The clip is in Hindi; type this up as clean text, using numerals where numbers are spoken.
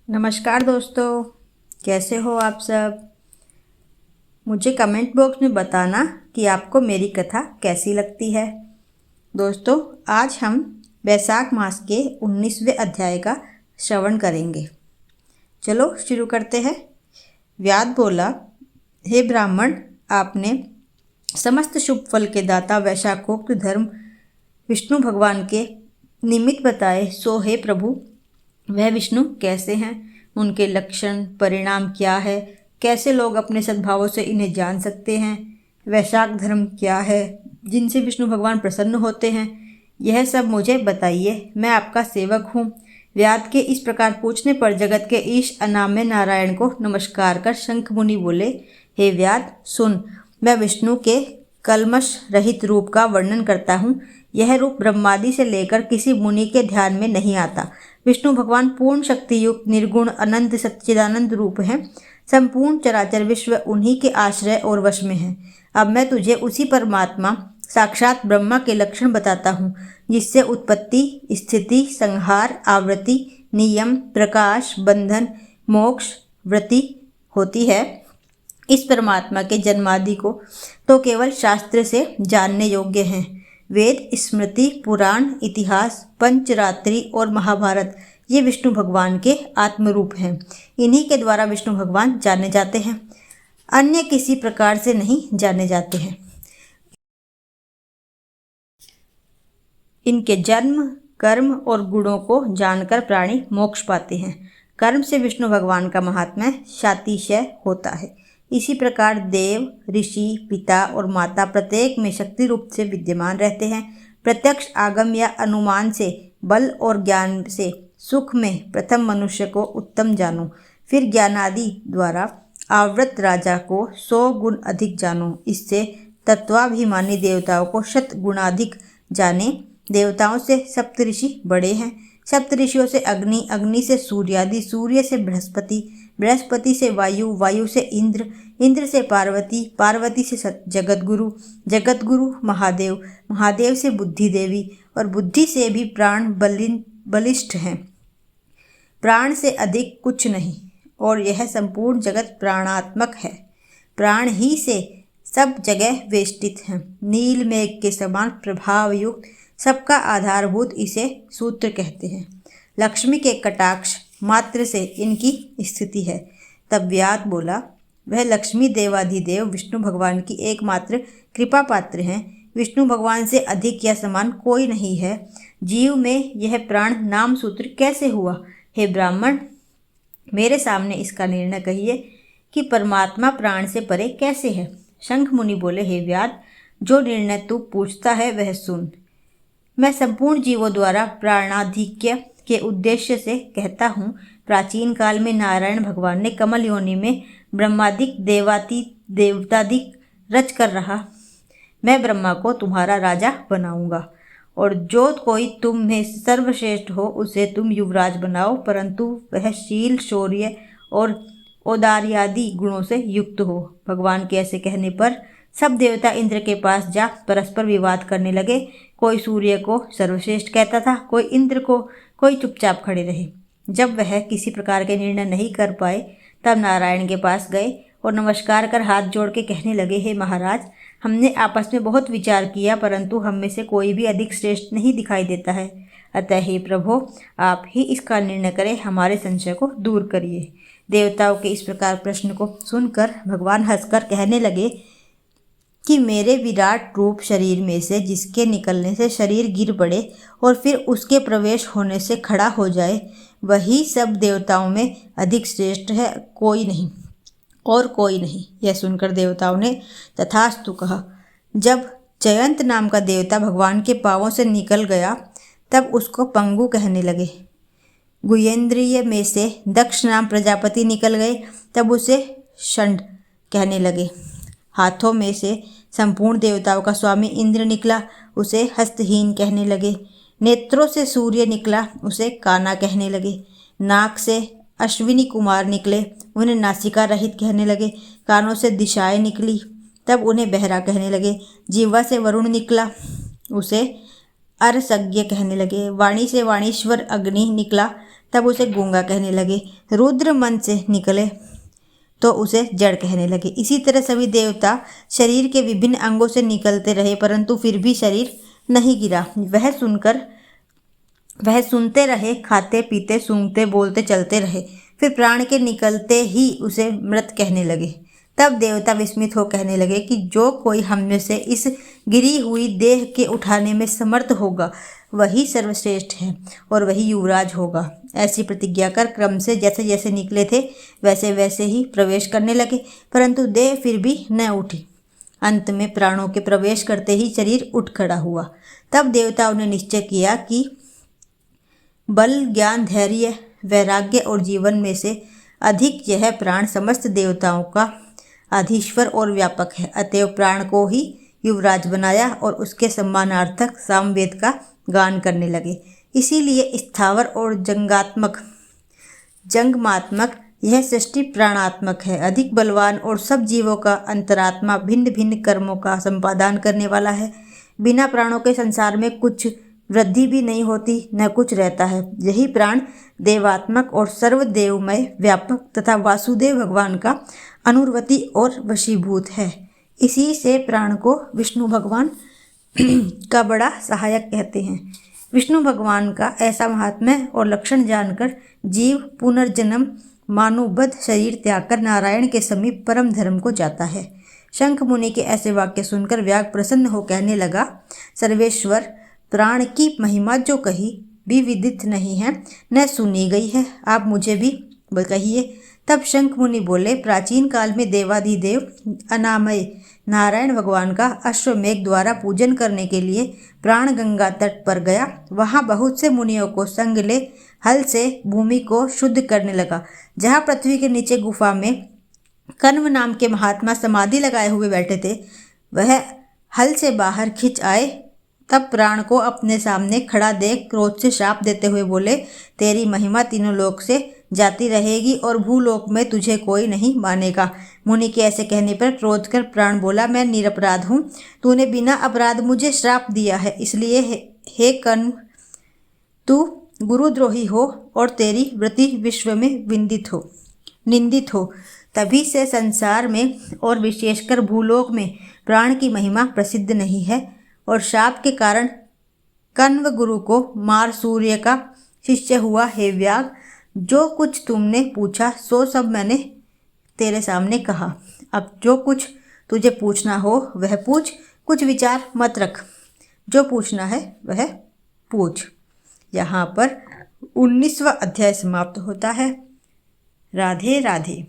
नमस्कार दोस्तों, कैसे हो आप सब। मुझे कमेंट बॉक्स में बताना कि आपको मेरी कथा कैसी लगती है। दोस्तों, आज हम वैशाख मास के 19वें अध्याय का श्रवण करेंगे। चलो शुरू करते हैं। व्याध बोला, हे ब्राह्मण, आपने समस्त शुभ फल के दाता वैशाखोक्त धर्म विष्णु भगवान के निमित्त बताए, सो हे प्रभु, वह विष्णु कैसे हैं, उनके लक्षण परिणाम क्या है, कैसे लोग अपने सद्भावों से इन्हें जान सकते हैं, वैशाख धर्म क्या है जिनसे विष्णु भगवान प्रसन्न होते हैं, यह सब मुझे बताइए, मैं आपका सेवक हूँ। व्याध के इस प्रकार पूछने पर जगत के ईश अनाम्य नारायण को नमस्कार कर शंख मुनि बोले, हे व्याध, सुन, मैं विष्णु के कल्मश रहित रूप का वर्णन करता हूँ। यह रूप ब्रह्मादि से लेकर किसी मुनि के ध्यान में नहीं आता। विष्णु भगवान पूर्ण शक्ति युक्त निर्गुण अनंत सच्चिदानंद रूप हैं। संपूर्ण चराचर विश्व उन्हीं के आश्रय और वश में है। अब मैं तुझे उसी परमात्मा साक्षात ब्रह्मा के लक्षण बताता हूँ, जिससे उत्पत्ति, स्थिति, संहार, आवृत्ति, नियम, प्रकाश, बंधन, मोक्ष, वृत्ति होती है। इस परमात्मा के जन्मादि को तो केवल शास्त्र से जानने योग्य हैं। वेद, स्मृति, पुराण, इतिहास, पंचरात्रि और महाभारत ये विष्णु भगवान के आत्मरूप हैं। इन्हीं के द्वारा विष्णु भगवान जाने जाते हैं, अन्य किसी प्रकार से नहीं जाने जाते हैं। इनके जन्म, कर्म और गुणों को जानकर प्राणी मोक्ष पाते हैं। कर्म से विष्णु भगवान का महात्म्य शातिशय होता है। इसी प्रकार देव, ऋषि, पिता और माता प्रत्येक में शक्ति रूप से विद्यमान रहते हैं। प्रत्यक्ष आगम या अनुमान से, बल और ज्ञान से सुख में प्रथम मनुष्य को उत्तम जानो, फिर ज्ञानादि द्वारा आवृत राजा को 100 गुण अधिक जानो। इससे तत्वाभिमानी देवताओं को 100 गुणाधिक जाने। देवताओं से सप्तऋषि बड़े हैं, सप्तऋषियों से अग्नि, अग्नि से सूर्यादि, सूर्य से बृहस्पति, बृहस्पति से वायु, वायु से इंद्र, इंद्र से पार्वती, पार्वती से जगतगुरु, जगतगुरु महादेव, महादेव से बुद्धि देवी और बुद्धि से भी प्राण बलिष्ठ हैं। प्राण से अधिक कुछ नहीं और यह संपूर्ण जगत प्राणात्मक है। प्राण ही से सब जगह वेष्टित हैं। नील मेघ के समान प्रभाव युक्त सबका आधारभूत इसे सूत्र कहते हैं। लक्ष्मी के कटाक्ष मात्र से इनकी स्थिति है। तब व्याध बोला, वह लक्ष्मी देवाधिदेव विष्णु भगवान की एकमात्र कृपा पात्र हैं। विष्णु भगवान से अधिक या समान कोई नहीं है। जीव में यह प्राण नाम सूत्र कैसे हुआ? हे ब्राह्मण, मेरे सामने इसका निर्णय कहिए कि परमात्मा प्राण से परे कैसे है। शंख मुनि बोले, हे व्याध, जो निर्णय तू पूछता है वह सुन। मैं संपूर्ण जीवों द्वारा प्राणाधिक्य के उद्देश्य से कहता हूँ। प्राचीन काल में नारायण भगवान ने कमल योनि में ब्रह्मादिक देवतादिक रच कर रहा। मैं ब्रह्मा को तुम्हारा राजा बनाऊंगा और जो कोई तुम में सर्वश्रेष्ठ हो उसे तुम युवराज बनाओ, परंतु वह शील, शौर्य और औदार्यादि गुणों से युक्त हो। भगवान के ऐसे कहने पर सब देवता इंद्र के पास जा परस्पर विवाद करने लगे। कोई सूर्य को सर्वश्रेष्ठ कहता था, कोई इंद्र को, कोई चुपचाप खड़े रहे। जब वह किसी प्रकार के निर्णय नहीं कर पाए तब नारायण के पास गए और नमस्कार कर हाथ जोड़ के कहने लगे, हे महाराज, हमने आपस में बहुत विचार किया, परंतु हम में से कोई भी अधिक श्रेष्ठ नहीं दिखाई देता है। अतः हे प्रभु, आप ही इसका निर्णय करें, हमारे संशय को दूर करिए। देवताओं के इस प्रकार प्रश्न को सुनकर भगवान हंसकर कहने लगे कि मेरे विराट रूप शरीर में से जिसके निकलने से शरीर गिर पड़े और फिर उसके प्रवेश होने से खड़ा हो जाए, वही सब देवताओं में अधिक श्रेष्ठ है, कोई नहीं और कोई नहीं। यह सुनकर देवताओं ने तथास्तु कहा। जब जयंत नाम का देवता भगवान के पांवों से निकल गया तब उसको पंगु कहने लगे। गुहेंद्रिय में से दक्ष नाम प्रजापति निकल गए तब उसे षंड कहने लगे। हाथों में से संपूर्ण देवताओं का स्वामी इंद्र निकला, उसे हस्तहीन कहने लगे। नेत्रों से सूर्य निकला, उसे काना कहने लगे। नाक से अश्विनी कुमार निकले, उन्हें नासिका रहित कहने लगे। कानों से दिशाएं निकली, तब उन्हें बहरा कहने लगे। जीवा से वरुण निकला, उसे अरसज्ञ कहने लगे। वाणी से वाणीश्वर अग्नि निकला, तब उसे गूंगा कहने लगे। रुद्र मन से निकले तो उसे जड़ कहने लगे। इसी तरह सभी देवता शरीर के विभिन्न अंगों से निकलते रहे, परंतु फिर भी शरीर नहीं गिरा। वह सुनते रहे, खाते पीते सूंघते बोलते चलते रहे। फिर प्राण के निकलते ही उसे मृत कहने लगे। तब देवता विस्मित हो कहने लगे कि जो कोई हम में से इस गिरी हुई देह के उठाने में समर्थ होगा वही सर्वश्रेष्ठ है और वही युवराज होगा। ऐसी प्रतिज्ञा कर क्रम से जैसे जैसे निकले थे वैसे वैसे ही प्रवेश करने लगे, परंतु देह फिर भी न उठी। अंत में प्राणों के प्रवेश करते ही शरीर उठ खड़ा हुआ। तब देवताओं ने निश्चय किया कि बल, ज्ञान, धैर्य, वैराग्य और जीवन में से अधिक यह प्राण समस्त देवताओं का अधीश्वर और व्यापक है। अतएव प्राण को ही युवराज बनाया और उसके सम्मानार्थक सामवेद का गान करने लगे। इसीलिए स्थावर और जंगमात्मक यह सृष्टि प्राणात्मक है। अधिक बलवान और सब जीवों का अंतरात्मा भिन्न भिन्न कर्मों का संपादन करने वाला है। बिना प्राणों के संसार में कुछ वृद्धि भी नहीं होती, न कुछ रहता है। यही प्राण देवात्मक और सर्वदेवमय, व्यापक तथा वासुदेव भगवान का अनुवर्ती और वशीभूत है। इसी से प्राण को विष्णु भगवान का बड़ा सहायक कहते हैं। विष्णु भगवान का ऐसा महात्म्य और लक्षण जानकर जीव पुनर्जन्म मानुबद्ध शरीर त्याग कर नारायण के समीप परम धर्म को जाता है। शंख मुनि के ऐसे वाक्य सुनकर व्याग प्रसन्न हो कहने लगा, सर्वेश्वर, प्राण की महिमा जो कही भी विदित नहीं है न सुनी गई है, आप मुझे भी कहिए। तब शंख मुनि बोले, प्राचीन काल में देवाधिदेव अनामय नारायण भगवान का अश्वमेघ द्वारा पूजन करने के लिए प्राण गंगा तट पर गया। वहाँ बहुत से मुनियों को संग ले हल से भूमि को शुद्ध करने लगा। जहाँ पृथ्वी के नीचे गुफा में कण्व नाम के महात्मा समाधि लगाए हुए बैठे थे, वह हल से बाहर खिंच आए। तब प्राण को अपने सामने खड़ा देख क्रोध से शाप देते हुए बोले, तेरी महिमा तीनों लोक से जाती रहेगी और भूलोक में तुझे कोई नहीं मानेगा। मुनि के ऐसे कहने पर क्रोध कर प्राण बोला, मैं निरपराध हूँ, तूने बिना अपराध मुझे श्राप दिया है। इसलिए हे कण्व, तू गुरुद्रोही हो और तेरी वृत्ति विश्व में निंदित हो। तभी से संसार में और विशेषकर भूलोक में प्राण की महिमा प्रसिद्ध नहीं है और शाप के कारण कण्व गुरु को मार सूर्य का शिष्य हुआ। हे व्याग, जो कुछ तुमने पूछा सो सब मैंने तेरे सामने कहा। अब जो कुछ तुझे पूछना हो वह पूछ, कुछ विचार मत रख, जो पूछना है वह पूछ। यहाँ पर 19वां अध्याय समाप्त होता है। राधे राधे।